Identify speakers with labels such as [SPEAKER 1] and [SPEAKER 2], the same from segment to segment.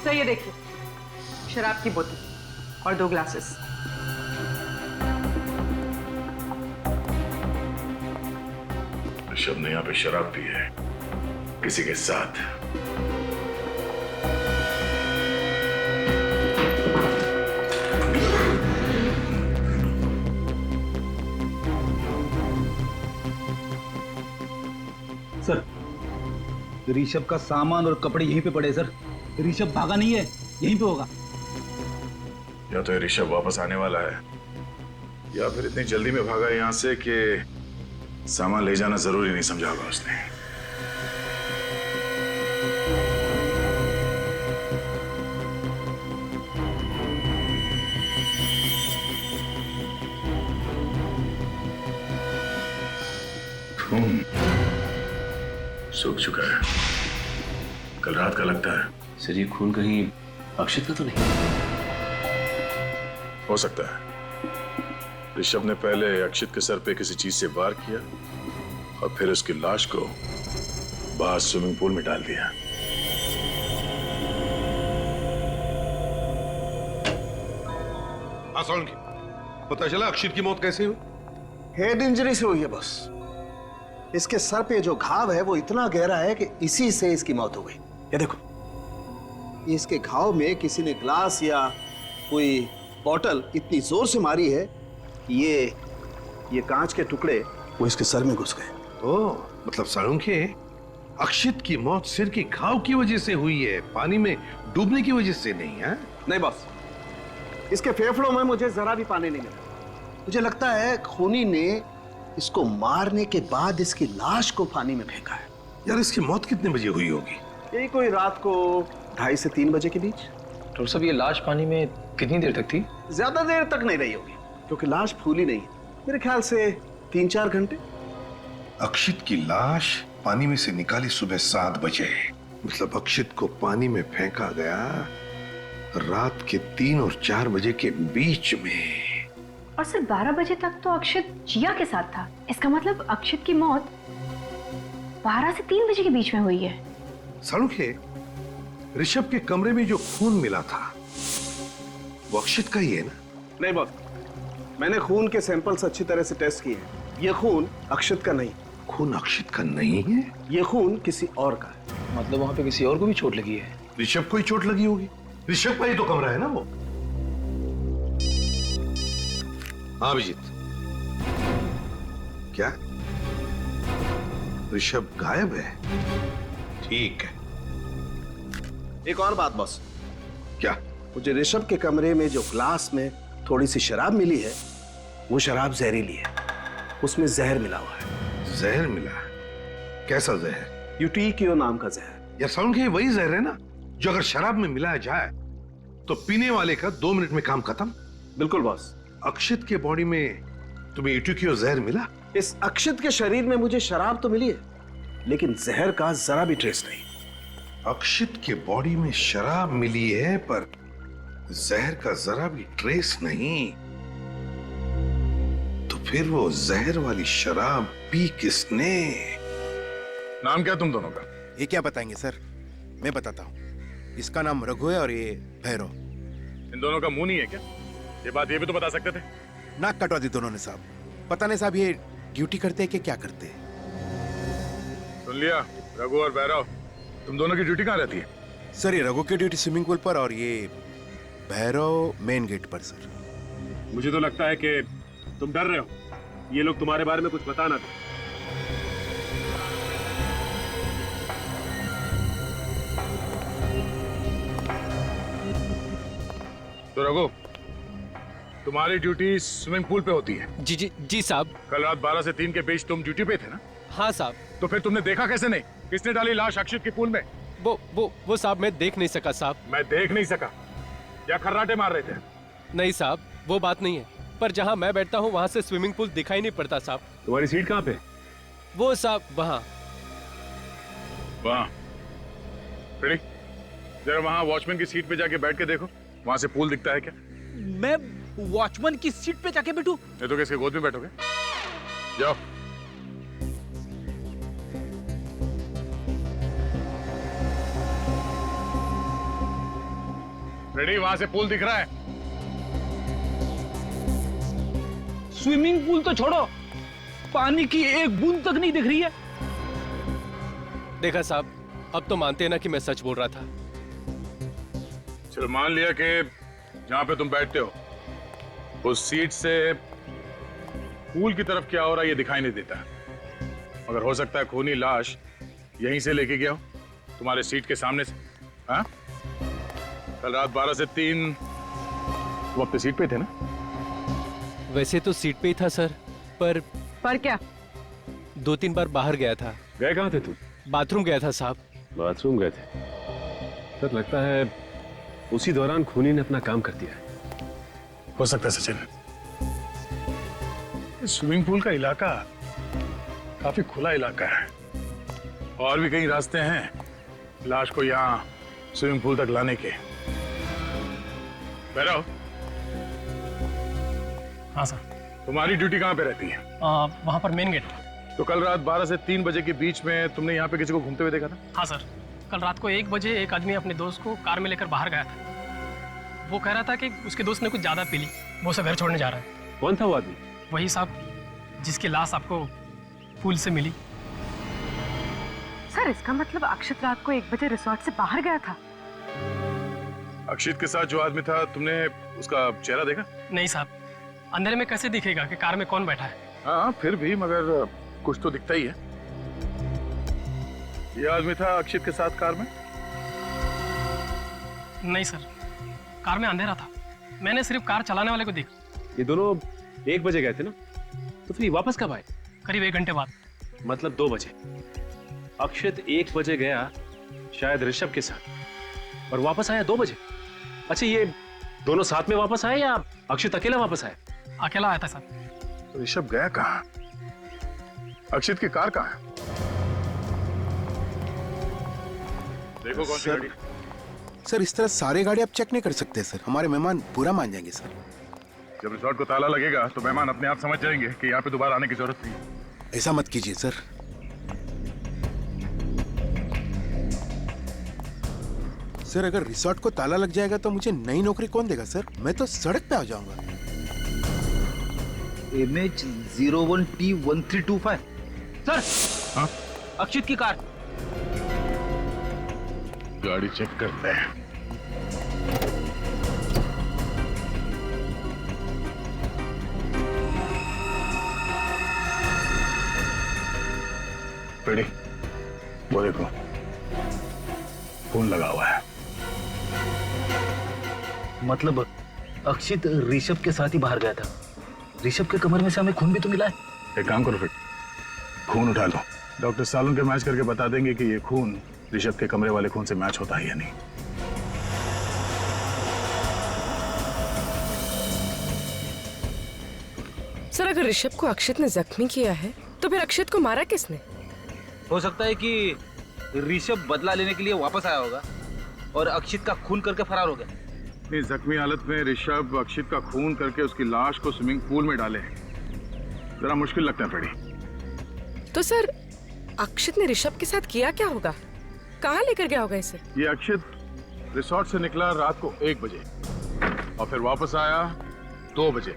[SPEAKER 1] तो ये देखिए, शराब की बोतल और 2 ग्लासेस।
[SPEAKER 2] ऋषभ ने यहाँ पे शराब पी है किसी के साथ।
[SPEAKER 3] सर, ऋषभ का सामान और कपड़े यहीं पे पड़े सर। ऋषभ भागा नहीं है, यहीं पे होगा।
[SPEAKER 2] या तो ऋषभ वापस आने वाला है या फिर इतनी जल्दी में भागा यहाँ से कि सामान ले जाना जरूरी नहीं समझा होगा उसने। खून सूख चुका है, कल रात का लगता है।
[SPEAKER 4] सर ये खून कहीं अक्षित का तो नहीं?
[SPEAKER 2] हो सकता है ऋषभ ने पहले अक्षित के सर पे किसी चीज से वार किया और फिर उसकी लाश को बाहर स्विमिंग पूल में डाल दिया।
[SPEAKER 5] हाँ सोलंकी, पता चला अक्षित की मौत कैसे हुई?
[SPEAKER 6] हेड इंजरी से हुई है बॉस। इसके सर पे जो घाव है वो इतना गहरा है कि इसी से इसकी मौत हो गई। ये देखो, इसके घाव में किसी ने ग्लास या कोई बॉटल इतनी जोर से मारी है कि ये कांच के टुकड़े वो इसके सर में घुस गए।
[SPEAKER 5] ओह, मतलब सोलंकी, अक्षित की मौत सिर की घाव की वजह से हुई है, पानी में डूबने की वजह से नहीं है?
[SPEAKER 6] नहीं बॉस, इसके फेफड़ों में मुझे जरा भी पानी नहीं मिला। मुझे लगता है खूनी ने इसको मारने के बाद इसकी लाश को पानी में फेंका है।
[SPEAKER 5] यार इसकी मौत कितने बजे हुई होगी?
[SPEAKER 6] यही कोई रात को 2:30 से 3 बजे के बीच।
[SPEAKER 4] डॉक्टर साहब ये लाश पानी में कितनी देर तक थी?
[SPEAKER 6] ज्यादा देर तक नहीं रही होगी क्योंकि लाश फूली नहीं है। मेरे ख्याल से 3-4 घंटे।
[SPEAKER 5] अक्षित की लाश पानी में से निकाली सुबह 7 बजे, मतलब अक्षित को पानी में फेंका गया रात के 3 और 4 बजे के बीच में।
[SPEAKER 7] और सिर्फ 12 बजे तक तो अक्षित जिया के साथ था। इसका मतलब अक्षित की मौत 12 से 3 बजे के बीच में हुई है।
[SPEAKER 5] सोलंकी, ऋषभ के कमरे में जो खून मिला था वो अक्षित का ही है ना?
[SPEAKER 6] नहीं बॉस, मैंने खून के सैंपल्स अच्छी तरह से टेस्ट किए हैं। ये खून अक्षित का नहीं।
[SPEAKER 5] खून अक्षित का नहीं है?
[SPEAKER 6] ये खून किसी और का है।
[SPEAKER 4] मतलब वहां पे किसी और को भी चोट लगी है?
[SPEAKER 5] ऋषभ को ही चोट लगी होगी, ऋषभ का ही तो कमरा है ना वो। हाँ अभिजीत, क्या ऋषभ गायब है? ठीक है।
[SPEAKER 6] एक और बात बॉस,
[SPEAKER 5] क्या?
[SPEAKER 6] मुझे ऋषभ के कमरे में जो ग्लास में थोड़ी सी शराब मिली है वो शराब जहरीली है। उसमें जहर मिला हुआ है।
[SPEAKER 5] जहर मिला? कैसा जहर?
[SPEAKER 6] यूटीक्यू नाम का जहर।
[SPEAKER 5] यार सोलंकी, वही जहर है ना जो अगर शराब में मिलाया जाए तो पीने वाले का 2 मिनट में काम खत्म।
[SPEAKER 6] बिल्कुल बॉस।
[SPEAKER 5] अक्षित के बॉडी में तुम्हें यूटीक्यू जहर मिला?
[SPEAKER 6] इस अक्षित के शरीर में मुझे शराब तो मिली है लेकिन जहर का जरा भी ट्रेस नहीं।
[SPEAKER 5] अक्षित के बॉडी में शराब मिली है पर जहर का जरा भी ट्रेस नहीं, तो फिर वो जहर वाली शराब पी किसने?
[SPEAKER 2] नाम क्या तुम दोनों का?
[SPEAKER 8] ये क्या बताएंगे सर? मैं बताता हूँ। इसका नाम रघु है और ये भैरव।
[SPEAKER 2] इन दोनों का मुंह नहीं है क्या? ये बात ये भी तो बता सकते थे।
[SPEAKER 8] नाक कटवा दी दोनों ने साहब। पता नहीं साहब ये ड्यूटी करते हैं कि क्या करते हैं।
[SPEAKER 2] सुन लिया, रघु और भैरव, तुम दोनों की ड्यूटी कहाँ रहती है?
[SPEAKER 8] सर ये रघु की ड्यूटी स्विमिंग पूल पर और ये भैरव मेन गेट पर सर।
[SPEAKER 9] मुझे तो लगता है कि तुम डर रहे हो, ये लोग तुम्हारे बारे में कुछ बता ना दे।
[SPEAKER 2] तो रघु, तुम्हारी ड्यूटी स्विमिंग पूल पे होती है?
[SPEAKER 10] जी जी जी साहब।
[SPEAKER 2] कल रात 12 से 3 के बीच तुम ड्यूटी पे थे ना?
[SPEAKER 10] हाँ साहब।
[SPEAKER 2] तो फिर तुमने देखा कैसे नहीं? किसने डाली लाश अक्षित के पूल में?
[SPEAKER 10] वो साहब मैं देख नहीं सका साहब।
[SPEAKER 2] मैं देख नहीं सका या खर्राटे मार रहे थे?
[SPEAKER 10] नहीं साहब, वो बात नहीं है, पर जहाँ मैं बैठता हूँ वहाँ से स्विमिंग पूल दिखाई नहीं पड़ता साहब।
[SPEAKER 9] तुम्हारी सीट कहाँ पे?
[SPEAKER 10] वो साहब वहाँ।
[SPEAKER 2] वहाँ? जरा वहाँ वॉचमैन की सीट पे जाके बैठ के देखो, वहाँ से पूल दिखता है क्या?
[SPEAKER 3] मैं वॉचमैन की सीट पे जाके बैठूं?
[SPEAKER 2] ये तो किसके गोद में बैठोगे? जाओ। रेडी, वहां से पूल दिख रहा है।
[SPEAKER 3] स्विमिंग पूल तो छोड़ो, पानी की एक बूंद तक नहीं दिख रही है।
[SPEAKER 10] देखा साहब, अब तो मानते हैं ना कि मैं सच बोल रहा था।
[SPEAKER 2] चलो मान लिया कि जहां पे तुम बैठते हो उस सीट से पूल की तरफ क्या हो रहा है ये दिखाई नहीं देता, मगर हो सकता है खूनी लाश यहीं से लेके गया हो, तुम्हारे सीट के सामने से। हाँ, कल रात 12 से 3 तुम अपनी सीट पे थे ना?
[SPEAKER 10] वैसे तो सीट पे ही था सर, पर
[SPEAKER 1] क्या?
[SPEAKER 10] 2-3 बार बाहर गया था।
[SPEAKER 9] गए कहाँ थे तुम?
[SPEAKER 10] बाथरूम गया था साहब।
[SPEAKER 9] बाथरूम गए थे? सर लगता है उसी दौरान खूनी ने अपना काम कर दिया है।
[SPEAKER 2] हो सकता है सचिन, स्विमिंग पूल का इलाका काफी खुला इलाका है, और भी कई रास्ते हैं लाश को यहाँ स्विमिंग पूल तक लाने के। बैराओ।
[SPEAKER 11] हाँ सर।
[SPEAKER 2] तुम्हारी ड्यूटी कहाँ पे रहती है?
[SPEAKER 11] वहाँ पर मेन गेट।
[SPEAKER 2] तो कल रात 12 से 3 बजे के बीच में तुमने यहाँ पे किसी को घूमते हुए देखा था?
[SPEAKER 11] हाँ सर, कल रात को 1 बजे एक आदमी अपने दोस्त को कार में लेकर बाहर गया था। वो कह रहा था कि उसके दोस्त ने कुछ ज्यादा पी ली, वो उसे घर छोड़ने जा रहा है।
[SPEAKER 9] कौन था वो आदमी?
[SPEAKER 11] वही साहब जिसकी लाश आपको पूल से मिली।
[SPEAKER 1] सर इसका मतलब अक्षत रात को 1 बजे रिसोर्ट से बाहर गया था।
[SPEAKER 2] अक्षित के साथ जो आदमी था, तुमने उसका चेहरा देखा?
[SPEAKER 11] नहीं साहब, अंधेरे में कैसे दिखेगा कि कार में कौन बैठा है?
[SPEAKER 2] हाँ फिर भी, मगर कुछ तो दिखता ही है। ये आदमी था अक्षित के साथ कार में?
[SPEAKER 11] नहीं सर, कार में अंधेरा था, मैंने सिर्फ कार चलाने वाले को देखा।
[SPEAKER 9] ये दोनों 1 बजे गए थे ना, तो फिर वापस कब आए?
[SPEAKER 11] करीब 1 घंटे बाद।
[SPEAKER 9] मतलब 2 बजे। अक्षित 1 बजे गया शायद ऋषभ के साथ, और वापस आया 2 बजे। अच्छा, ये दोनों साथ में वापस आए या अक्षित अकेला वापस आया?
[SPEAKER 11] अकेला आया था सर।
[SPEAKER 2] ऋषभ गया कहाँ? अक्षित की कार कहाँ है? देखो कौन सी गाड़ी।
[SPEAKER 8] सर इस तरह सारे गाड़ी आप चेक नहीं कर सकते सर, हमारे मेहमान बुरा मान जाएंगे सर।
[SPEAKER 2] जब रिसोर्ट को ताला लगेगा तो मेहमान अपने आप समझ जाएंगे कि यहाँ पे दोबारा आने की जरूरत नहीं है।
[SPEAKER 8] ऐसा मत कीजिए सर। सर अगर रिसोर्ट को ताला लग जाएगा तो मुझे नई नौकरी कौन देगा सर? मैं तो सड़क पे आ जाऊंगा।
[SPEAKER 3] MH01T1325 sir.
[SPEAKER 2] हाँ?
[SPEAKER 3] अक्षित की कार।
[SPEAKER 2] गाड़ी चेक करते हैं। पेड़ी, वो देखो फोन लगा हुआ है।
[SPEAKER 3] मतलब अक्षित ऋषभ के साथ ही बाहर गया था। ऋषभ के कमर में से हमें खून भी तो मिला है।
[SPEAKER 2] एक काम करो, फिर खून उठा लो, डॉक्टर सालून के मैच करके बता देंगे कि ये खून ऋषभ के कमरे वाले खून से मैच होता है या नहीं।
[SPEAKER 12] सर अगर ऋषभ को अक्षित ने जख्मी किया है तो फिर अक्षित को मारा किसने?
[SPEAKER 3] हो सकता है कि ऋषभ बदला लेने के लिए वापस आया होगा और अक्षित का खून करके फरार हो गया।
[SPEAKER 2] इतनी जख्मी हालत में ऋषभ अक्षित का खून करके उसकी लाश को स्विमिंग पूल में डाले, जरा मुश्किल लगता है पेड़ी।
[SPEAKER 12] तो सर अक्षित ने ऋषभ के साथ किया क्या होगा? कहाँ लेकर गया होगा इसे?
[SPEAKER 2] ये अक्षित रिसोर्ट से निकला रात को 1 बजे और फिर वापस आया 2 बजे।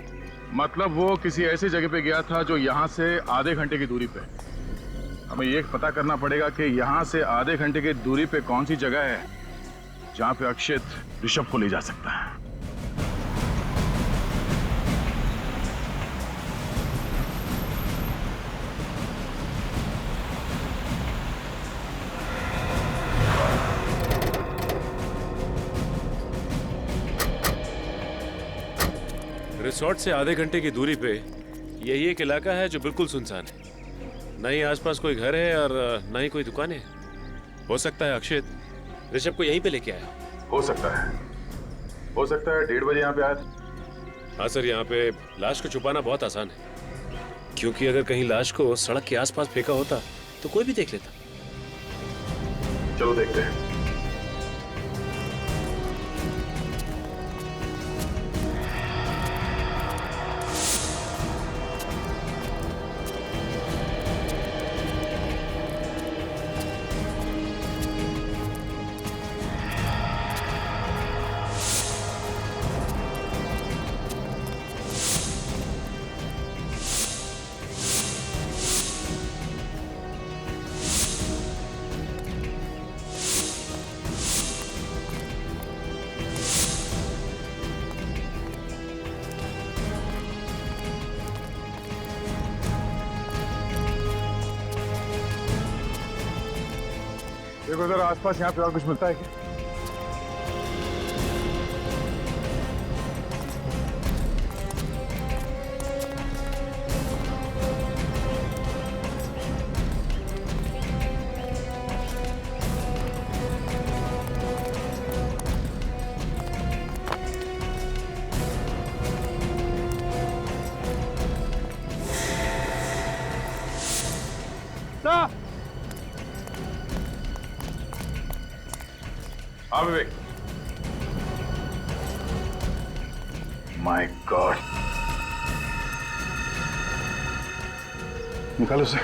[SPEAKER 2] मतलब वो किसी ऐसी जगह पे गया था जो यहाँ से आधे घंटे की दूरी पे। हमें ये पता करना पड़ेगा कि यहाँ से आधे घंटे की दूरी पे कौन सी जगह है जहाँ पे अक्षित ऋषभ को ले जा सकता है।
[SPEAKER 9] रिसोर्ट से आधे घंटे की दूरी पे यही एक इलाका है जो बिल्कुल सुनसान है। न ही आसपास कोई घर है और न ही कोई दुकान है। हो सकता है अक्षित ऋषभ को यहीं पे लेके आया।
[SPEAKER 2] हो सकता है 1:30 बजे यहाँ पे आया था।
[SPEAKER 9] हाँ सर, यहाँ पे लाश को छुपाना बहुत आसान है, क्योंकि अगर कहीं लाश को सड़क के आसपास फेंका होता तो कोई भी देख लेता।
[SPEAKER 2] चलो देखते हैं। देखो जरा आसपास यहाँ पे और कुछ मिलता है क्या? हाँ विवेक। माय गॉड, निकालो उसे।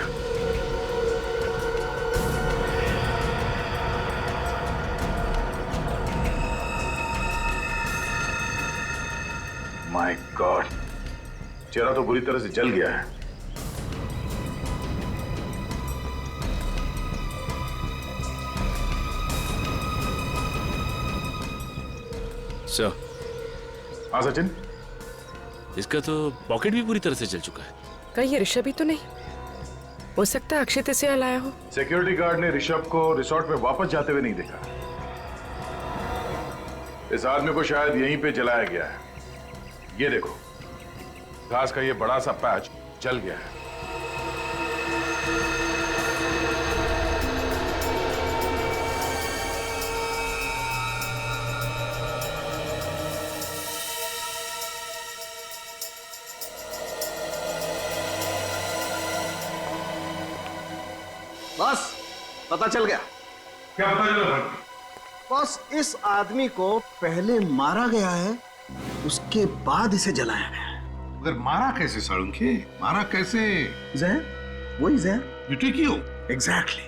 [SPEAKER 2] माय गॉड, चेहरा तो बुरी तरह से जल गया है।
[SPEAKER 9] सर।
[SPEAKER 2] हाँ सचिन,
[SPEAKER 9] इसका तो पॉकेट भी पूरी तरह से जल चुका है।
[SPEAKER 12] कहीं ये ऋषभ ही तो नहीं? हो सकता है अक्षित इसे लाया हो।
[SPEAKER 2] सिक्योरिटी गार्ड ने ऋषभ को रिसोर्ट में वापस जाते हुए नहीं देखा। इस आदमी को शायद यहीं पे जलाया गया है। ये देखो, घास का ये बड़ा सा पैच जल गया है।
[SPEAKER 6] बस पता चल गया।
[SPEAKER 2] क्या पता चला?
[SPEAKER 6] बस इस आदमी को पहले मारा गया है, उसके बाद इसे जलाया गया है।
[SPEAKER 5] मगर मारा कैसे साळुंखे? मारा कैसे?
[SPEAKER 6] जहर, वही जहर।
[SPEAKER 5] ड्यूटी क्यों?
[SPEAKER 6] एग्जैक्टली।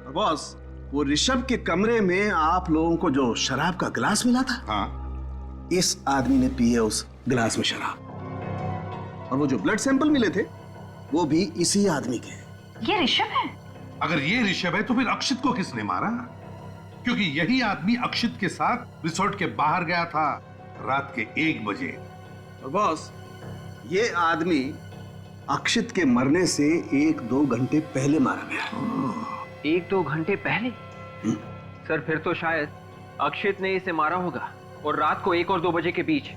[SPEAKER 6] और बॉस, वो ऋषभ के कमरे में आप लोगों को जो शराब का गिलास मिला था,
[SPEAKER 5] हाँ,
[SPEAKER 6] इस आदमी ने पिए उस गिलास में शराब। और वो जो ब्लड सैंपल मिले थे, वो भी इसी आदमी के।
[SPEAKER 7] ये ऋषभ है?
[SPEAKER 5] अगर ये ऋषभ है तो फिर अक्षित को किसने मारा? क्योंकि यही आदमी अक्षित के साथ रिसोर्ट के बाहर गया था रात के 1 बजे।
[SPEAKER 6] और बॉस, ये आदमी अक्षित के मरने से 1-2 घंटे पहले मारा गया।
[SPEAKER 1] 1-2 घंटे पहले? सर फिर तो शायद अक्षित ने इसे मारा होगा और रात को 1 और 2 बजे के बीच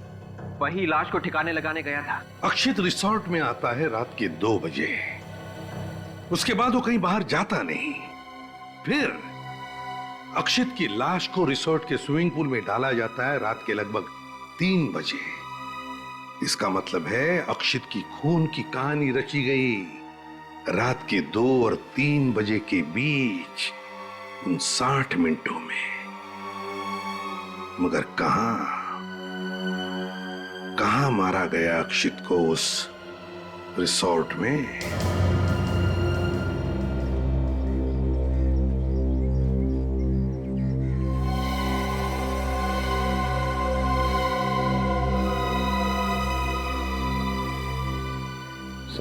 [SPEAKER 1] वही लाश को ठिकाने लगाने गया था।
[SPEAKER 5] अक्षित रिसोर्ट में आता है रात के 2 बजे, उसके बाद वो कहीं बाहर जाता नहीं। फिर अक्षित की लाश को रिसोर्ट के स्विमिंग पूल में डाला जाता है रात के लगभग 3 बजे। इसका मतलब है अक्षित की खून की कहानी रची गई रात के 2 और 3 बजे के बीच, उन 60 मिनटों में। मगर कहां मारा गया अक्षित को उस रिसोर्ट में?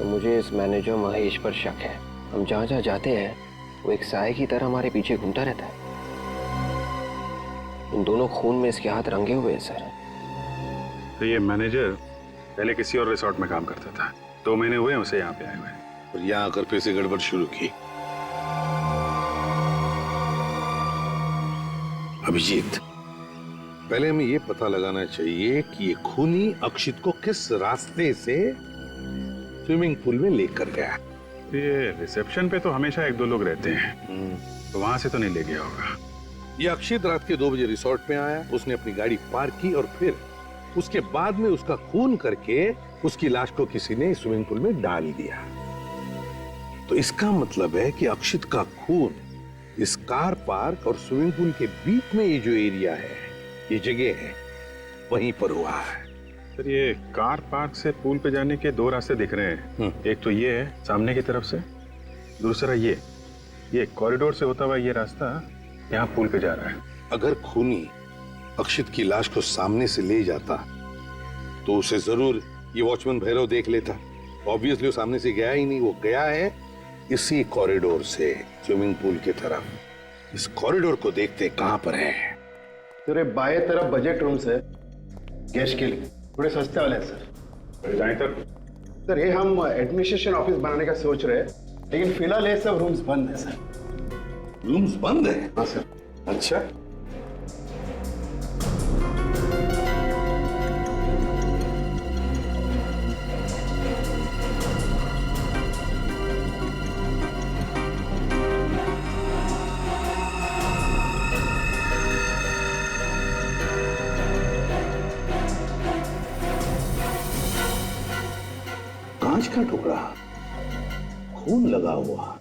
[SPEAKER 13] मुझे इस मैनेजर महेश पर शक है। हम जहाँ जहाँ जाते हैं वो एक साए की तरह हमारे पीछे घूमता रहता है। इन दोनों खून में इसके हाथ रंगे हुए हैं सर।
[SPEAKER 2] तो ये मैनेजर पहले किसी और रिसोर्ट में काम करता था, 2 महीने हुए उसे यहाँ पे आए हुए,
[SPEAKER 5] और यहाँ आकर फिर से गड़बड़ शुरू की। अभिजीत, पहले हमें ये पता लगाना चाहिए कि ये खूनी अक्षित को किस रास्ते से स्विमिंग पूल में लेकर गया।
[SPEAKER 2] ये रिसेप्शन पे तो हमेशा 1-2 लोग रहते हैं, तो वहां से तो नहीं ले गया होगा।
[SPEAKER 5] ये अक्षित रात के 2 बजे रिसोर्ट में आया, उसने अपनी गाड़ी पार्क की और फिर उसके बाद में उसका खून करके उसकी लाश को किसी ने स्विमिंग पूल में डाल दिया। तो इसका मतलब है कि अक्षित का खून इस कार पार्क और स्विमिंग पूल के बीच में ये जो एरिया है, ये जगह है, वहीं पर हुआ है।
[SPEAKER 2] सर ये कार पार्क से पूल पे जाने के 2 रास्ते दिख रहे हैं। एक तो ये है सामने की तरफ से, दूसरा ये कॉरिडोर से होता हुआ ये रास्ता यहाँ पूल पे जा रहा है।
[SPEAKER 5] अगर खूनी अक्षित की लाश को सामने से ले जाता तो उसे जरूर ये वॉचमैन भैरव देख लेता। ऑब्वियसली वो सामने से गया ही नहीं, वो गया है इसी कॉरिडोर से स्विमिंग पूल की तरफ। इस कॉरिडोर को देखते कहां पर है?
[SPEAKER 6] तेरे बाएं तरफ बजट रूम्स है गेस्ट के लिए, थोड़े सस्ते वाले हैं सर।
[SPEAKER 2] जाएं तक
[SPEAKER 6] सर ये हम एडमिनिस्ट्रेशन ऑफिस बनाने का सोच रहे हैं, लेकिन फिलहाल ये सब रूम्स बंद है सर।
[SPEAKER 5] रूम्स बंद है?
[SPEAKER 6] हाँ सर।
[SPEAKER 5] अच्छा, कांच का टुकड़ा, खून लगा हुआ।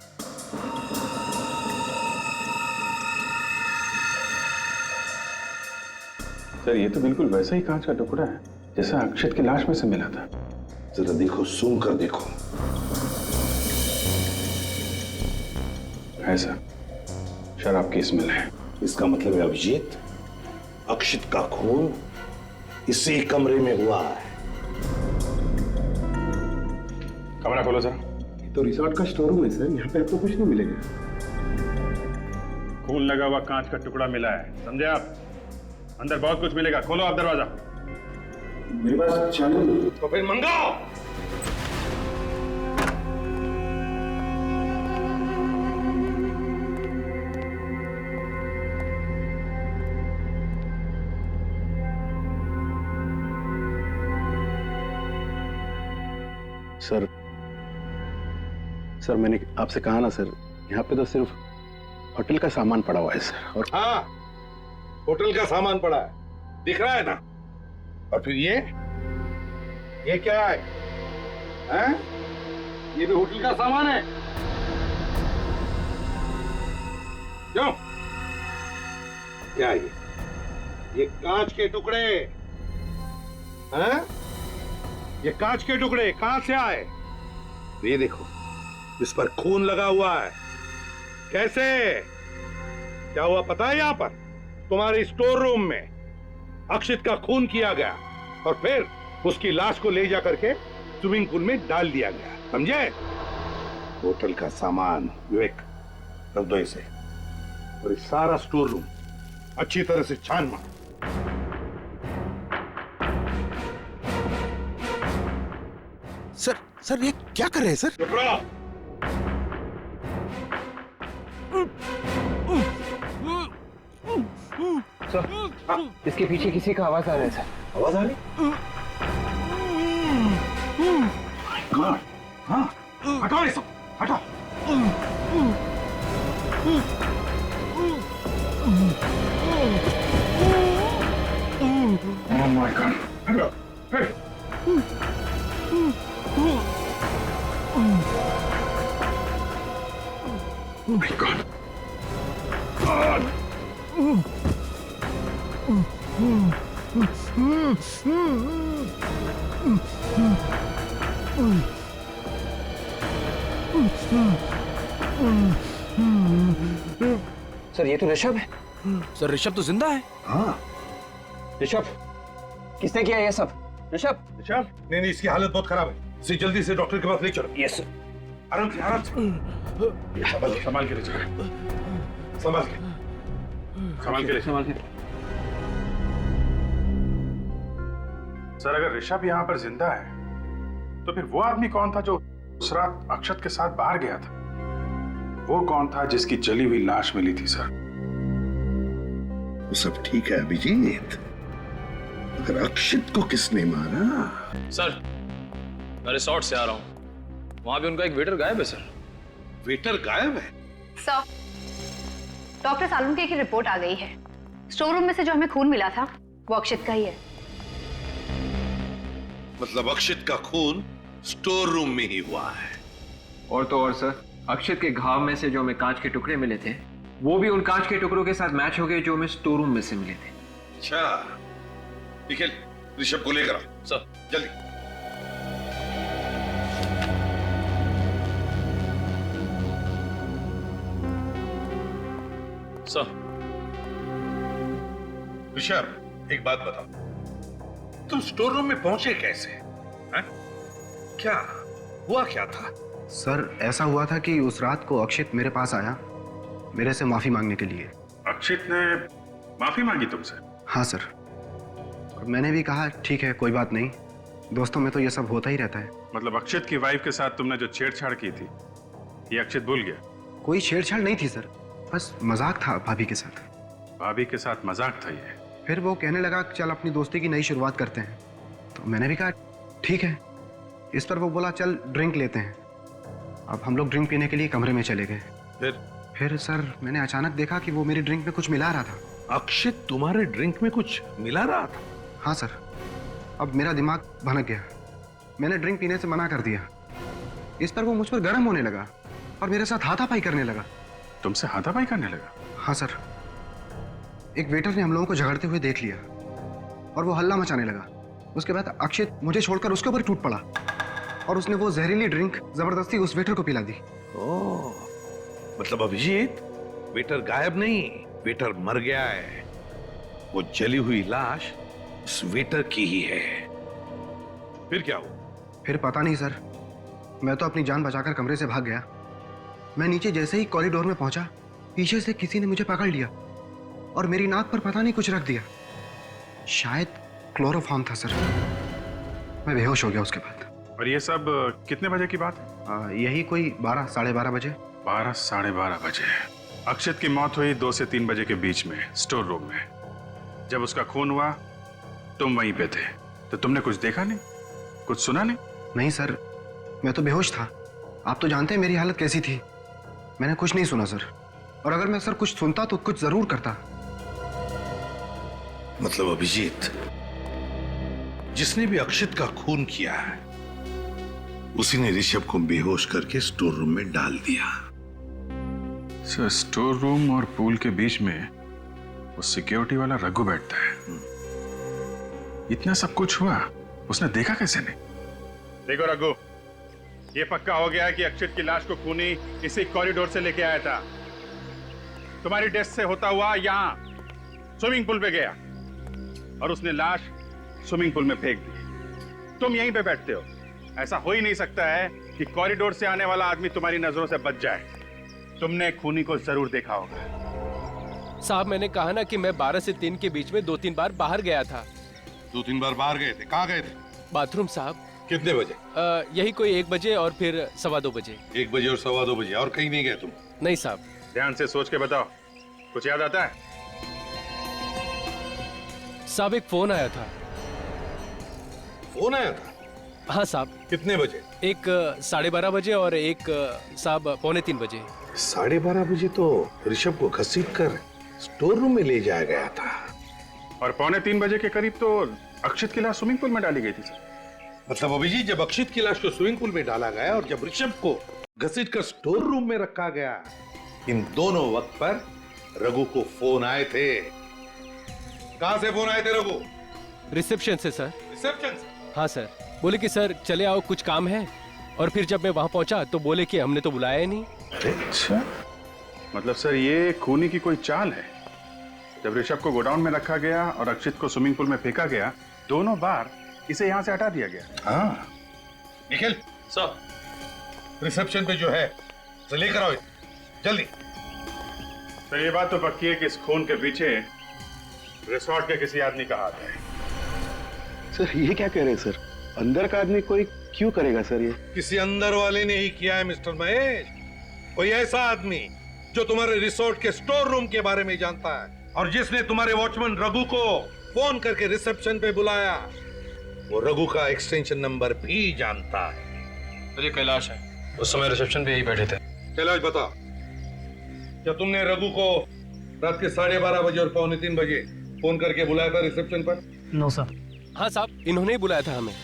[SPEAKER 2] सर ये तो बिल्कुल वैसा ही कांच का टुकड़ा है जैसा अक्षत की लाश में से मिला था।
[SPEAKER 5] जरा देखो, सूंघ कर देखो।
[SPEAKER 2] है सर, शराब की स्मेल है।
[SPEAKER 5] इसका मतलब है अभिजीत, अक्षित का खून इसी कमरे में हुआ है।
[SPEAKER 2] कमरा खोलो सर।
[SPEAKER 3] तो रिसोर्ट का स्टोर रूम है सर, यहाँ पे आपको कुछ नहीं मिलेगा।
[SPEAKER 2] खून लगा हुआ कांच का टुकड़ा मिला है, समझे आप? अंदर बहुत कुछ मिलेगा, खोलो आप दरवाजा।
[SPEAKER 3] मेरे पास चालू।
[SPEAKER 5] तो फिर मंगाओ।
[SPEAKER 8] सर मैंने आपसे कहा ना सर, यहाँ पे तो सिर्फ होटल का सामान पड़ा हुआ है सर। और
[SPEAKER 5] हाँ, होटल का सामान पड़ा है, दिख रहा है ना। और फिर ये क्या है? हैं? ये भी होटल का सामान है। क्यों? क्या ये कांच के टुकड़े हैं? ये कांच के टुकड़े कहां से आए? ये देखो, इस पर खून लगा हुआ है। कैसे? क्या हुआ पता है? यहां पर तुम्हारे स्टोर रूम में अक्षित का खून किया गया और फिर उसकी लाश को ले जाकर के स्विमिंग पूल में डाल दिया गया, समझे? होटल का सामान विवेक रख दो इसे, और इस सारा स्टोर रूम अच्छी तरह से छान मारो।
[SPEAKER 8] सर ये क्या कर रहे हैं सर?
[SPEAKER 5] चुप रहो।
[SPEAKER 13] सर, इसके पीछे किसी का आवाज आ रहा है सर।
[SPEAKER 5] आवाज आ रही? हाँ, हटाओ ये सब, हटाओ। Oh my God! हटो, hey! Oh my God!
[SPEAKER 13] Sir ये तो ऋषभ है।
[SPEAKER 10] सर ऋषभ तो जिंदा है।
[SPEAKER 5] हाँ,
[SPEAKER 13] ऋषभ, किसने किया ये सब? ऋषभ?
[SPEAKER 5] ऋषभ? नहीं, इसकी हालत बहुत खराब है। इसे जल्दी से डॉक्टर के पास ले चलो।
[SPEAKER 13] Yes sir.
[SPEAKER 5] आराम से, आराम से। संभाल के ले चलो। संभाल के
[SPEAKER 2] सर अगर ऋषभ यहाँ पर जिंदा है तो फिर वो आदमी कौन था जो उस रात अक्षत के साथ बाहर गया था? वो कौन था जिसकी जली हुई लाश मिली थी सर?
[SPEAKER 5] वो सब ठीक है अभिजीत, अगर अक्षित को किसने मारा?
[SPEAKER 4] सर मैं रिसोर्ट से आ रहा हूँ, वहां भी उनका एक वेटर गायब है सर।
[SPEAKER 5] वेटर गायब है?
[SPEAKER 7] सर, डॉक्टर सालुंके की रिपोर्ट आ गई है। स्टोर रूम में से जो हमें खून मिला था वो अक्षित का ही है।
[SPEAKER 5] मतलब अक्षित का खून स्टोर रूम में ही हुआ है।
[SPEAKER 1] और तो और सर, अक्षित के घाव में से जो हमें कांच के टुकड़े मिले थे वो भी उन कांच के टुकड़ों के साथ मैच हो गए जो हमें स्टोर रूम में से मिले थे।
[SPEAKER 5] अच्छा, ठीक है, ऋषभ को लेकर आओ
[SPEAKER 4] सर,
[SPEAKER 5] जल्दी।
[SPEAKER 4] सर।
[SPEAKER 5] ऋषभ एक बात बताओ, तुम स्टोर रूम में पहुंचे कैसे? हैं? क्या हुआ, क्या था?
[SPEAKER 13] सर ऐसा हुआ था कि उस रात को अक्षित मेरे पास आया मेरे से माफी मांगने के लिए।
[SPEAKER 2] अक्षित ने माफी मांगी तुमसे?
[SPEAKER 13] हाँ सर, और मैंने भी कहा ठीक है कोई बात नहीं, दोस्तों में तो ये सब होता ही रहता है।
[SPEAKER 2] मतलब अक्षित की वाइफ के साथ तुमने जो छेड़छाड़ की थी ये अक्षित भूल गया?
[SPEAKER 13] कोई छेड़छाड़ नहीं थी सर, बस मजाक था भाभी के साथ।
[SPEAKER 2] भाभी के साथ मजाक था ये।
[SPEAKER 14] फिर वो कहने लगा कि चल अपनी दोस्ती की नई शुरुआत करते हैं, तो मैंने भी कहा ठीक है। इस पर वो बोला चल ड्रिंक लेते हैं। अब हम लोग ड्रिंक पीने के लिए कमरे में चले गए। फिर सर मैंने अचानक देखा कि वो मेरी ड्रिंक में कुछ मिला रहा था।
[SPEAKER 5] अक्षित तुम्हारे ड्रिंक में कुछ मिला रहा था?
[SPEAKER 14] हाँ सर। अब मेरा दिमाग भनक गया। मैंने ड्रिंक पीने से मना कर दिया। इस पर वो मुझ पर गर्म होने लगा और मेरे साथ हाथापाई करने लगा।
[SPEAKER 2] तुमसे हाथापाई करने लगा?
[SPEAKER 14] हाँ सर। एक वेटर ने हम लोगों को झगड़ते हुए देख लिया और वो हल्ला मचाने लगा। उसके बाद अक्षित मुझे छोड़कर उसके ऊपर टूट पड़ा और उसने वो जहरीली ड्रिंक जबरदस्ती उस वेटर को पिला दी।
[SPEAKER 5] ओह, मतलब अभिजीत, वेटर गायब नहीं, वेटर मर गया है। वो जली हुई लाश उस वेटर की ही है। फिर क्या हुआ?
[SPEAKER 14] फिर पता नहीं सर, मैं तो अपनी जान बचाकर कमरे से भाग गया। मैं नीचे जैसे ही कॉरिडोर में पहुंचा, पीछे से किसी ने मुझे पकड़ लिया और मेरी नाक पर पता नहीं कुछ रख दिया। शायद क्लोरोफॉर्म था सर। मैं बेहोश हो गया उसके बाद।
[SPEAKER 2] और ये सब कितने बजे की बात है?
[SPEAKER 14] यही कोई 12 साढ़े 12 बजे।
[SPEAKER 2] 12 साढ़े 12 बजे। अक्षित की मौत हुई 2 से 3 बजे के बीच में स्टोर रूम में। जब उसका खून हुआ तुम वहीं पे थे, तो तुमने कुछ देखा नहीं, कुछ सुना नहीं?
[SPEAKER 14] नहीं सर, मैं तो बेहोश था। आप तो जानते हैं मेरी हालत कैसी थी। मैंने कुछ नहीं सुना सर, और अगर मैं सर कुछ सुनता तो कुछ जरूर करता।
[SPEAKER 5] मतलब अभिजीत, जिसने भी अक्षित का खून किया है उसी ने ऋषभ को बेहोश करके स्टोर रूम में डाल दिया।
[SPEAKER 2] सर, स्टोर रूम और पूल के बीच में वो सिक्योरिटी वाला रघु बैठता है। इतना सब कुछ हुआ, उसने देखा कैसे नहीं? देखो रघु, ये पक्का हो गया है कि अक्षित की लाश को खूनी इसी कॉरिडोर से लेके आया था। तुम्हारी डेस्क से होता हुआ यहाँ स्विमिंग पूल पे गया और उसने लाश स्विमिंग पूल में फेंक दी। तुम यहीं पे बैठते हो। ऐसा हो ही नहीं सकता है कि कॉरिडोर से आने वाला आदमी तुम्हारी नजरों से बच जाए। तुमने खूनी को जरूर देखा होगा।
[SPEAKER 10] साहब, मैंने कहा ना कि मैं 12 से 3 के बीच में 2-3 बार बाहर गया था।
[SPEAKER 5] 2-3 बार बाहर गए थे? कहाँ गए थे?
[SPEAKER 10] बाथरूम साहब।
[SPEAKER 5] कितने बजे?
[SPEAKER 10] यही कोई 1 बजे और फिर 2:15 बजे।
[SPEAKER 5] 1 बजे और 2:15 बजे। और कहीं नहीं गए तुम?
[SPEAKER 10] नहीं साहब।
[SPEAKER 2] ध्यान से सोच के बताओ, कुछ याद आता है?
[SPEAKER 10] साहब, एक फोन आया था।
[SPEAKER 5] फोन आया था?
[SPEAKER 10] हाँ साहब।
[SPEAKER 5] कितने बजे?
[SPEAKER 10] एक 12:30 बजे और एक साहब 2:45 बजे।
[SPEAKER 5] 12:30 बजे तो ऋषभ को घसीट कर स्टोर रूम में ले जाया गया था।
[SPEAKER 2] और 2:45 बजे के करीब तो अक्षित की लाश स्विमिंग पूल में डाली गई थी सर।
[SPEAKER 5] मतलब अभिजीत, जब अक्षित की लाश को स्विमिंग पूल में डाला गया और जब ऋषभ को घसीट कर स्टोर रूम में रखा गया, इन दोनों वक्त पर रघु को फोन आए थे। कहां से फोन आए थे रघु?
[SPEAKER 10] रिसेप्शन से सर।
[SPEAKER 5] रिसेप्शन से?
[SPEAKER 10] हाँ सर। बोले कि सर चले आओ, कुछ काम है। और फिर जब मैं वहां पहुंचा तो बोले कि हमने तो बुलाया ही नहीं।
[SPEAKER 2] अच्छा, मतलब सर ये खूनी की कोई चाल है। जब ऋषभ को गोडाउन में रखा गया और अक्षित को स्विमिंग पूल में फेंका गया, दोनों बार इसे यहाँ से हटा दिया गया।
[SPEAKER 5] हाँ। निखिल
[SPEAKER 4] सर,
[SPEAKER 5] रिसेप्शन पे जो है तो लेकर आओ जल्दी।
[SPEAKER 2] सर, ये बात तो पक्की है कि इस खून के पीछे रिसोर्ट के किसी आदमी का हाथ है।
[SPEAKER 6] सर ये क्या कह रहे हैं सर? अंदर का आदमी कोई क्यों करेगा सर? ये
[SPEAKER 5] किसी अंदर वाले ने ही किया है मिस्टर महेश। कोई ऐसा आदमी जो तुम्हारे रिसोर्ट के स्टोर रूम के बारे में जानता है और जिसने तुम्हारे वॉचमैन रघु को फोन करके रिसेप्शन पे बुलाया, वो रघु का एक्सटेंशन नंबर भी जानता है।
[SPEAKER 4] तो ये कैलाश है, उस समय रिसेप्शन पे यही बैठे थे।
[SPEAKER 5] कैलाश बता, क्या तुमने रघु को रात के 12:30 बजे और 2:45 बजे फोन करके बुलाया था रिसेप्शन पर?
[SPEAKER 11] No sir.
[SPEAKER 10] हाँ साहब, इन्होंने ही बुलाया था हमें।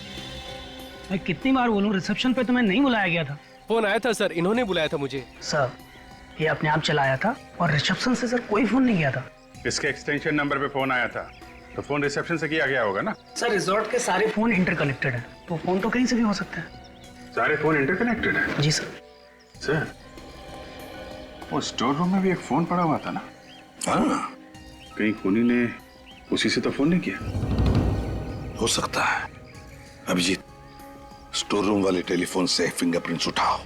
[SPEAKER 11] मैं कितनी बार बोलूं, रिसेप्शन पे तुम्हें नहीं बुलाया गया था।
[SPEAKER 10] फोन आया था सर, इन्होंने बुलाया था मुझे।
[SPEAKER 11] सर ये अपने आप चलाया था और रिसेप्शन से सर कोई फोन नहीं किया था।
[SPEAKER 2] इसके एक्सटेंशन नंबर पे फोन आया था तो फोन रिसेप्शन से किया गया होगा ना?
[SPEAKER 11] सर रिजॉर्ट के सारे फोन इंटरकनेक्टेड है, तो फोन तो कहीं से भी हो सकता है।
[SPEAKER 2] सारे फोन इंटरकनेक्टेड है?
[SPEAKER 11] जी सर।
[SPEAKER 2] सर, वो स्टोर रूम में भी एक फोन पड़ा हुआ था ना?
[SPEAKER 5] हाँ।
[SPEAKER 2] कहीं खूनी ने उसी से तो फोन नहीं किया?
[SPEAKER 5] हो सकता है। अभिजीत, स्टोर रूम वाले टेलीफोन से फिंगरप्रिंट्स उठाओ।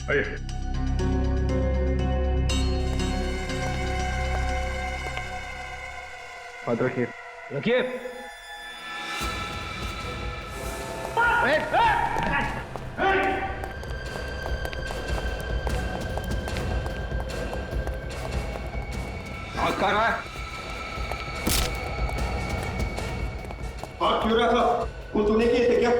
[SPEAKER 2] आइए।
[SPEAKER 3] हाथ रखिए। रखिए।
[SPEAKER 1] कर रहा है?
[SPEAKER 6] हाथ क्यों रहा था? वो तूने किए थे क्या?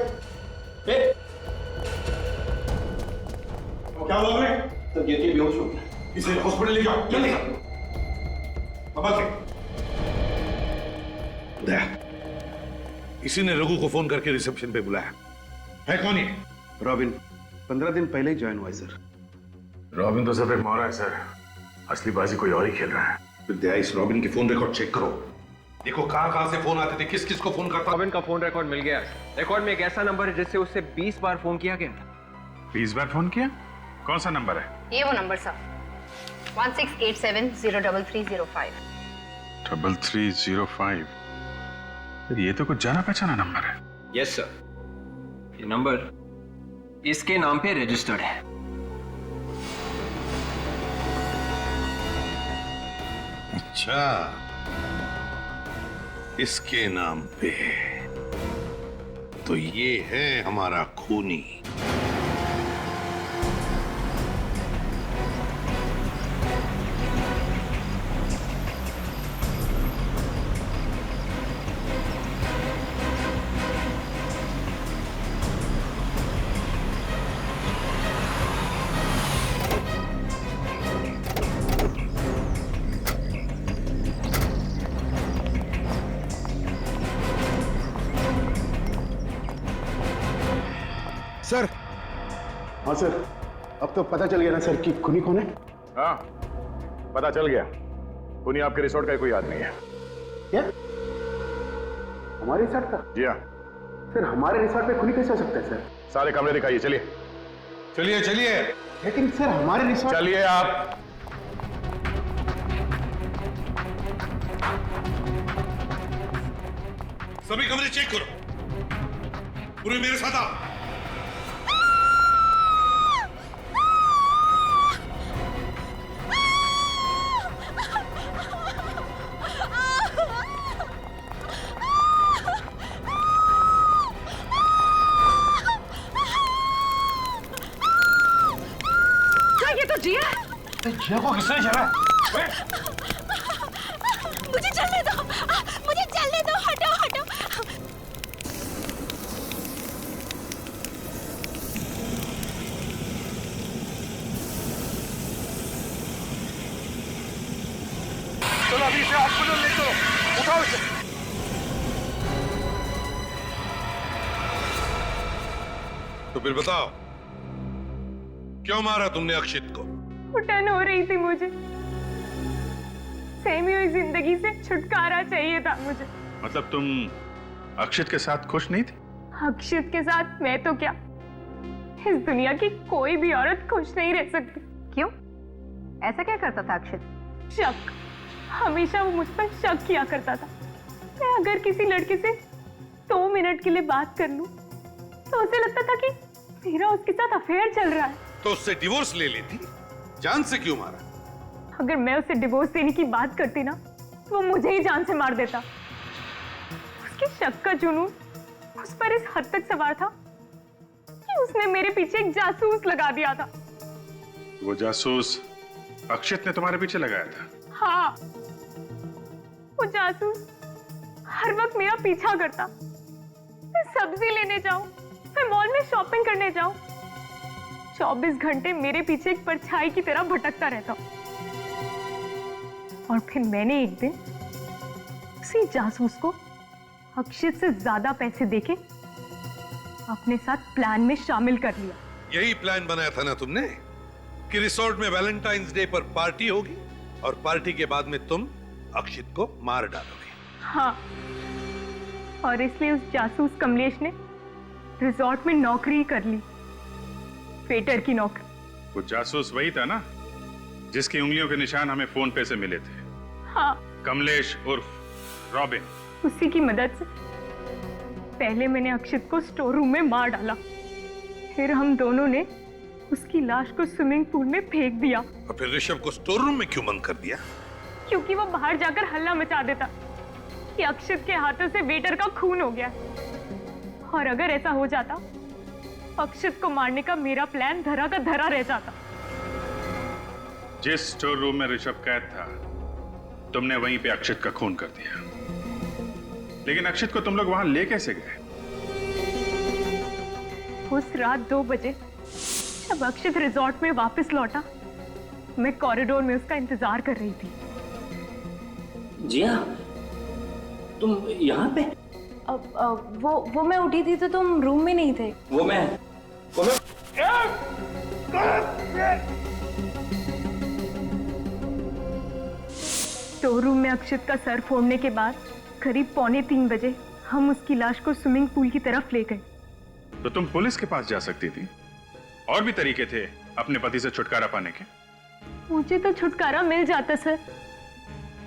[SPEAKER 6] क्या हुआ हमें? तो गिर के बेहोश हो गया। इसे हॉस्पिटल ले जाओ, जल्दी। बाबा के।
[SPEAKER 5] दया, इसी ने रघु को फोन करके रिसेप्शन पे बुलाया है। कौन ये?
[SPEAKER 6] रॉबिन 15 दिन पहले ही ज्वाइन हुआ है सर।
[SPEAKER 2] रॉबिन तो सिर्फ एक मोहरा है सर, असली बाजी कोई और ही खेल रहा है।
[SPEAKER 5] दया, इस रॉबिन की फोन रिकॉर्ड चेक करो, देखो कहां से फोन आते थे, किस किस को फोन करता।
[SPEAKER 1] रॉबिन का फोन रिकॉर्ड मिल गया। रिकॉर्ड में एक ऐसा नंबर है जिससे उससे 20 बार फोन किया गया था।
[SPEAKER 2] 20 बार फोन किया? कौन सा नंबर है?
[SPEAKER 15] ये वो नंबर सर, 1687-03305।
[SPEAKER 2] 3305। ये तो कुछ जाना पहचाना नंबर है।
[SPEAKER 1] यस सर, ये नंबर इसके नाम पे रजिस्टर्ड है।
[SPEAKER 5] अच्छा, इसके नाम पे, तो ये है हमारा खूनी।
[SPEAKER 14] सर।
[SPEAKER 6] हाँ सर, अब तो पता चल गया ना सर कि खूनी कौन है?
[SPEAKER 2] हाँ, पता चल गया। खूनी आपके रिसोर्ट का कोई आदमी है।
[SPEAKER 6] क्या? हमारे रिसोर्ट का?
[SPEAKER 2] जी हाँ।
[SPEAKER 6] सर, हमारे रिसोर्ट पे खूनी कैसे हो सकता है सर?
[SPEAKER 2] सारे कमरे दिखाइए, चलिए।
[SPEAKER 5] चलिए चलिए।
[SPEAKER 6] लेकिन सर, हमारे रिसोर्ट।
[SPEAKER 2] चलिए आप।
[SPEAKER 5] सभी कमरे चेक करो, पूरे मेरे साथ आओ।
[SPEAKER 15] जिया को किसने चला? मुझे चलने दो, मुझे चलने दो, हटो हटो।
[SPEAKER 5] चलो अभी इसे हॉस्पिटल ले चलो, उठाओ इसे। तो फिर बताओ, क्यों मारा तुमने अक्षित को?
[SPEAKER 16] घुटन हो रही थी मुझे, सहमी हुई जिंदगी से छुटकारा चाहिए था मुझे।
[SPEAKER 2] मतलब तुम अक्षित के साथ खुश नहीं थी?
[SPEAKER 16] अक्षित के साथ मैं तो क्या, इस दुनिया की कोई भी औरत खुश नहीं रह सकती।
[SPEAKER 15] क्यों? ऐसा क्या करता था अक्षित?
[SPEAKER 16] शक, हमेशा वो मुझ पर शक किया करता था। मैं अगर किसी लड़के से 2 मिनट के लिए बात कर लूं, तो उसे लगता था कि मेरा उसके साथ अफेयर चल रहा है।
[SPEAKER 5] तो उससे डिवोर्स ले लेती, जान से क्यों मारा?
[SPEAKER 16] अगर मैं उसे डिवोर्स देने की बात करती ना, तो वो मुझे ही जान से मार देता। उसके शक का जुनून उस पर इस हद तक सवार था कि उसने मेरे पीछे एक जासूस लगा दिया था।
[SPEAKER 2] वो जासूस अक्षित ने तुम्हारे पीछे लगाया था?
[SPEAKER 16] हाँ, वो जासूस हर वक्त मेरा पीछा करता। मैं सब्जी लेने जाऊं, मैं मॉल में शॉपिंग करने जाऊं, 24 घंटे मेरे पीछे एक परछाई की तरह भटकता रहता। और फिर मैंने एक दिन उसी जासूस को अक्षित से ज्यादा पैसे देके अपने साथ प्लान में शामिल कर लिया।
[SPEAKER 5] यही प्लान बनाया था ना तुमने, कि रिसोर्ट में वैलेंटाइंस डे पर पार्टी होगी और पार्टी के बाद में तुम अक्षित को मार डालोगे।
[SPEAKER 16] हाँ, और इसलिए उस जासूस कमलेश ने रिसोर्ट में नौकरी कर ली, वेटर की नौकरी।
[SPEAKER 2] वो जासूस वही था ना जिसकी उंगलियों के निशान हमें फोन पे से मिले थे?
[SPEAKER 16] हाँ,
[SPEAKER 2] कमलेश उर्फ रॉबिन।
[SPEAKER 16] उसी की मदद से पहले मैंने अक्षित को स्टोर रूम में मार डाला, फिर हम दोनों ने उसकी लाश को स्विमिंग पूल में फेंक दिया।
[SPEAKER 5] और फिर ऋषभ को स्टोर रूम में क्यों बंद कर दिया?
[SPEAKER 16] क्योंकि वो बाहर जाकर हल्ला मचा देता कि अक्षित के हाथों से वेटर का खून हो गया, और अगर ऐसा हो जाता अक्षित को मारने का मेरा प्लान धरा का धरा रह जाता।
[SPEAKER 2] जिस स्टोर रूम में ऋषभ कैद था, तुमने वहीं पे अक्षित का खून कर दिया। लेकिन अक्षित को तुम लोग वहां ले कैसे गए?
[SPEAKER 16] उस रात 2 बजे जब अक्षित रिजॉर्ट में वापस लौटा, मैं कॉरिडोर में उसका इंतजार कर रही थी।
[SPEAKER 17] जिया, तुम यहाँ पे?
[SPEAKER 15] वो मैं उठी थी तो तुम रूम में नहीं थे।
[SPEAKER 17] वो मैं
[SPEAKER 16] स्टोर रूम में अक्षित का सर फोड़ने के बाद करीब 2:45 बजे हम उसकी लाश को स्विमिंग पूल की तरफ ले गए।
[SPEAKER 2] तो तुम पुलिस के पास जा सकती थी। और भी तरीके थे अपने पति से छुटकारा पाने के।
[SPEAKER 16] मुझे तो छुटकारा मिल जाता सर,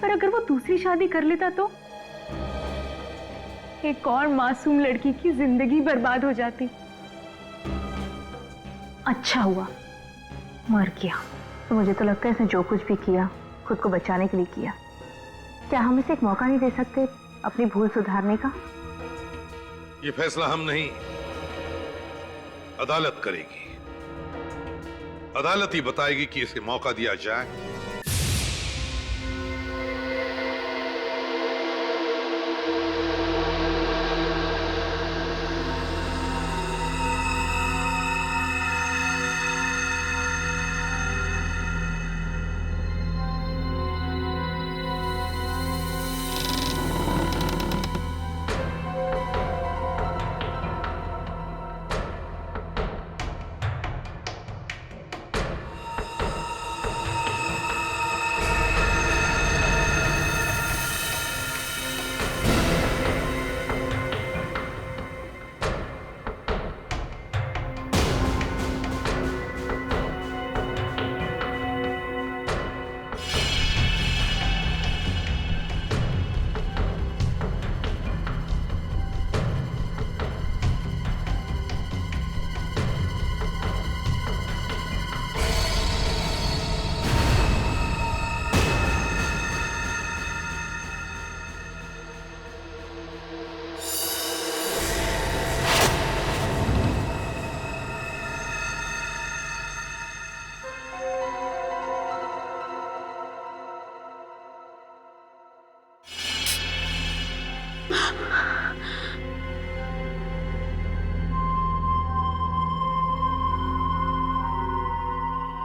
[SPEAKER 16] पर अगर वो दूसरी शादी कर लेता तो एक और मासूम लड़की की जिंदगी बर्बाद हो जाती।
[SPEAKER 7] अच्छा हुआ मर गया। तो मुझे तो लगता है इसने जो कुछ भी किया खुद को बचाने के लिए किया। क्या हम इसे एक मौका नहीं दे सकते अपनी भूल सुधारने का?
[SPEAKER 5] ये फैसला हम नहीं, अदालत करेगी। अदालत ही बताएगी कि इसे मौका दिया जाए।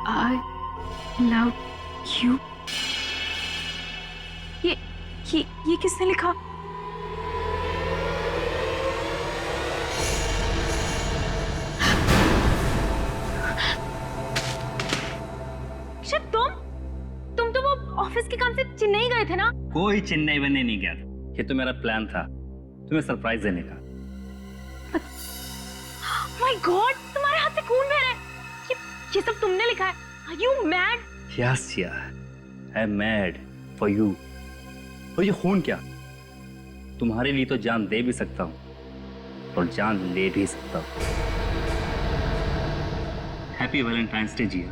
[SPEAKER 7] I love you। ये किसने लिखा? तुम तो वो ऑफिस के काम से चेन्नई गए थे ना?
[SPEAKER 17] कोई चेन्नई बनने नहीं गया था। ये तो मेरा प्लान था तुम्हें सरप्राइज देने का।
[SPEAKER 16] माय गॉड, तुम्हारे हाथ से खून बह रहा है। ये सब तुमने लिखा है? Are you mad?
[SPEAKER 17] Yes, yeah. I'm mad for you. और ये खून क्या? तुम्हारे लिए तो जान दे भी सकता हूँ और जान ले भी सकता हूँ। हैप्पी वैलेंटाइंस डे जिया।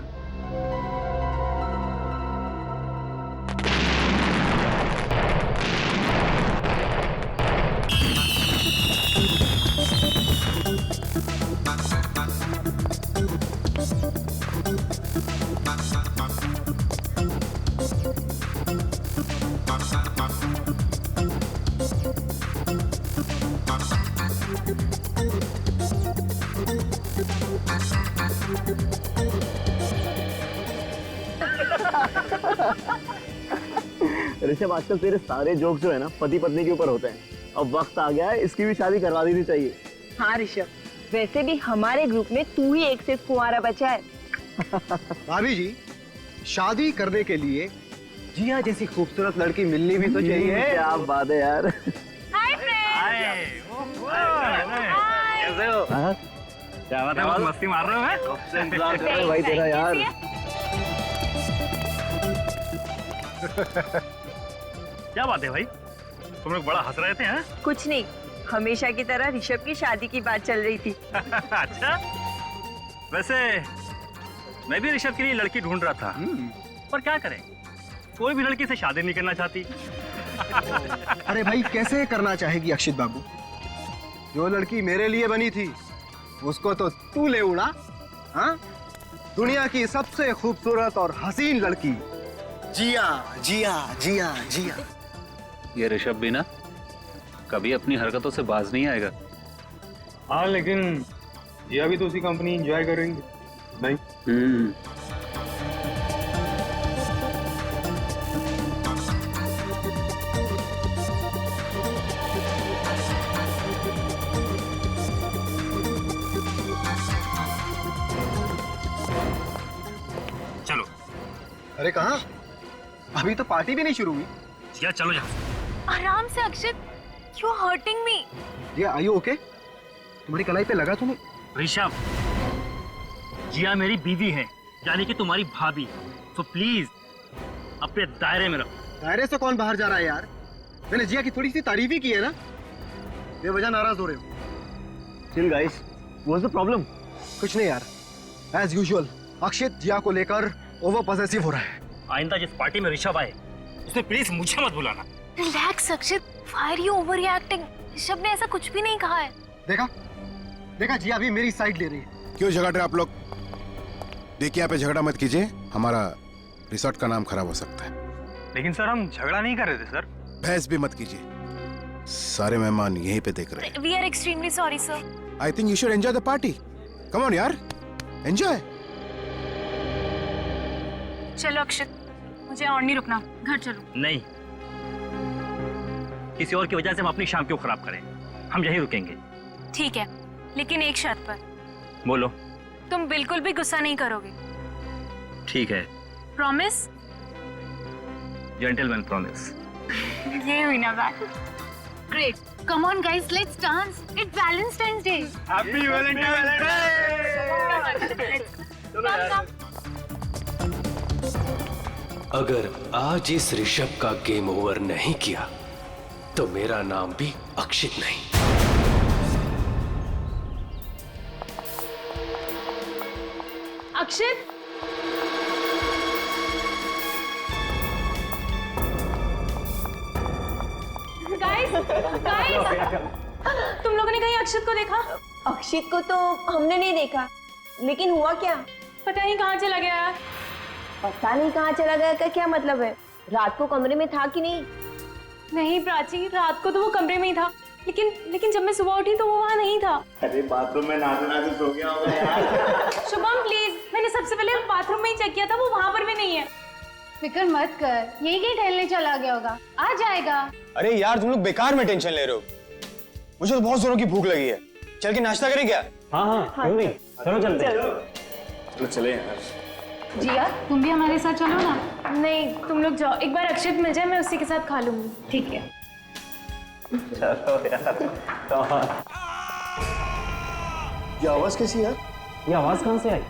[SPEAKER 18] ऋषभ, आजकल तेरे सारे जोक्स जो है ना पति पत्नी के ऊपर होते हैं। अब वक्त आ गया है, इसकी भी शादी करवा देनी चाहिए।
[SPEAKER 15] हाँ ऋषभ, वैसे भी हमारे ग्रुप में तू ही एक से कुंवारा बचा है।
[SPEAKER 14] भाभी जी, शादी करने के लिए जिया जैसी खूबसूरत लड़की मिलनी भी तो चाहिए। क्या बात है यार।
[SPEAKER 15] Hi friends.
[SPEAKER 17] कैसे हो? क्या बात है, बहुत मस्ती मार रहे हो? हैं?
[SPEAKER 18] कब से इंतजार कर रहे हैं भाई तेरा यार।
[SPEAKER 17] क्या बात है भाई, तुम लोग बड़ा हंस रहे थे? हैं?
[SPEAKER 15] कुछ नहीं, हमेशा की तरह ऋषभ की शादी की बात चल रही थी।
[SPEAKER 17] अच्छा, वैसे मैं भी ऋषभ के लिए लड़की ढूंढ रहा था, पर क्या करें, कोई भी लड़की से शादी नहीं करना चाहती।
[SPEAKER 14] अरे भाई कैसे करना चाहेगी अक्षित बाबू? जो लड़की मेरे लिए बनी थी उसको तो तू ले उड़ा। हाँ, दुनिया की सबसे खूबसूरत और हसीन लड़की जिया जिया जिया जिया।
[SPEAKER 17] ये ऋषभ भी ना कभी अपनी हरकतों से बाज नहीं आएगा।
[SPEAKER 19] हाँ लेकिन जिया भी तो उसी कंपनी एंजॉय करेंगे नहीं?
[SPEAKER 17] चलो।
[SPEAKER 14] अरे कहाँ? अभी तो पार्टी भी नहीं शुरू हुई।
[SPEAKER 17] जिया चलो यहाँ।
[SPEAKER 16] आराम से Akshit, you hurting me.
[SPEAKER 14] Jiya are you okay? तुम्हारी कलाई पे लगा तुम्हें?
[SPEAKER 17] ऋषभ, जिया मेरी बीवी है, यानी कि तुम्हारी भाभी, तो प्लीज अपने दायरे में रखो।
[SPEAKER 14] दायरे से कौन बाहर जा रहा है यार? मैंने जिया की थोड़ी सी तारीफ ही की है ना। बेवजह नाराज हो रहे हो।
[SPEAKER 18] Chill guys, what's the problem?
[SPEAKER 14] कुछ नहीं यार, एज यूजुअल अक्षित जिया को लेकर ओवर पॉसेसिव हो रहा है।
[SPEAKER 17] आइंदा जिस पार्टी में ऋषभ आए उसमें प्लीज मुझे मत बुलाना।
[SPEAKER 16] Relax Akshit, why are you overreacting? Rishabh ने ऐसा कुछ भी नहीं कहा है।
[SPEAKER 14] देखा देखा, जिया भी मेरी साइड ले रही है।
[SPEAKER 8] क्यों झगड़ रहे आप लोग? देखिए यहाँ पे झगड़ा मत कीजिए, हमारा रिसोर्ट का नाम खराब हो सकता है।
[SPEAKER 19] लेकिन सर हम झगड़ा नहीं कर रहे थे सर।
[SPEAKER 8] बहस भी मत कीजिए, सारे मेहमान यहीं पे देख रहे हैं।
[SPEAKER 16] We are extremely sorry sir.
[SPEAKER 8] I think you should enjoy the party. Come on यार, एंजॉय।
[SPEAKER 16] चलो अक्षित, मुझे और नहीं रुकना, घर चलो।
[SPEAKER 17] नहीं, किसी और की वजह से हम अपनी शाम क्यों खराब करें? हम यहीं रुकेंगे।
[SPEAKER 16] ठीक है, लेकिन एक शर्त पर।
[SPEAKER 17] बोलो।
[SPEAKER 16] तुम बिल्कुल भी गुस्सा नहीं करोगे?
[SPEAKER 17] ठीक है।
[SPEAKER 16] प्रॉमिस?
[SPEAKER 17] Gentleman promise.
[SPEAKER 16] ये हुई ना बात। Great, come on guys, let's dance. It's Valentine's day.
[SPEAKER 19] Happy Valentine's day.
[SPEAKER 10] अगर आज इस ऋषभ का गेम ओवर नहीं किया तो मेरा नाम भी अक्षित नहीं।
[SPEAKER 16] अक्षित, गाइस तुम लोगों ने कहीं अक्षित को देखा?
[SPEAKER 15] अक्षित को तो हमने नहीं देखा, लेकिन हुआ क्या
[SPEAKER 16] पता नहीं कहाँ चला गया।
[SPEAKER 15] पता नहीं कहाँ चला गया का क्या मतलब है? रात को कमरे में था कि नहीं?
[SPEAKER 16] नहीं प्राची, रात को तो वो कमरे में ही था, लेकिन जब मैं सुबह उठी तो वो वहाँ नहीं था।
[SPEAKER 18] अरे बाथरूम में नहाते नहाते सो गया होगा यार।
[SPEAKER 16] शुभम प्लीज, मैंने सबसे पहले बाथरूम में ही चेक किया था, वो वहाँ पर भी नहीं है। फिक्र मत कर, यही कहीं टहलने चला गया होगा, आ जाएगा।
[SPEAKER 19] अरे यार तुम लोग बेकार में टेंशन ले रहे हो, मुझे तो बहुत जोरों की भूख लगी है। चल के नाश्ता करें क्या?
[SPEAKER 18] हाँ क्यों नहीं, चलो चलते हैं।
[SPEAKER 19] तो चले यार।
[SPEAKER 16] जिया तुम भी हमारे साथ चलो ना। नहीं तुम लोग जाओ, एक बार अक्षित मिल जाए, मैं उसी के साथ खा लूंगी। ठीक है
[SPEAKER 18] चलो यार।
[SPEAKER 14] ये आवाज कैसी है?
[SPEAKER 18] ये आवाज कहाँ से आई?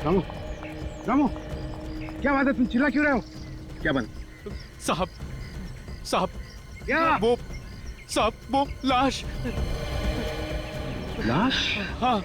[SPEAKER 8] रामू, रामू, क्या बात है? तुम चिल्ला क्यों रहे हो? क्या बंद?
[SPEAKER 10] साहब
[SPEAKER 8] क्या?
[SPEAKER 10] वो लाश।
[SPEAKER 8] लाश?
[SPEAKER 10] हाँ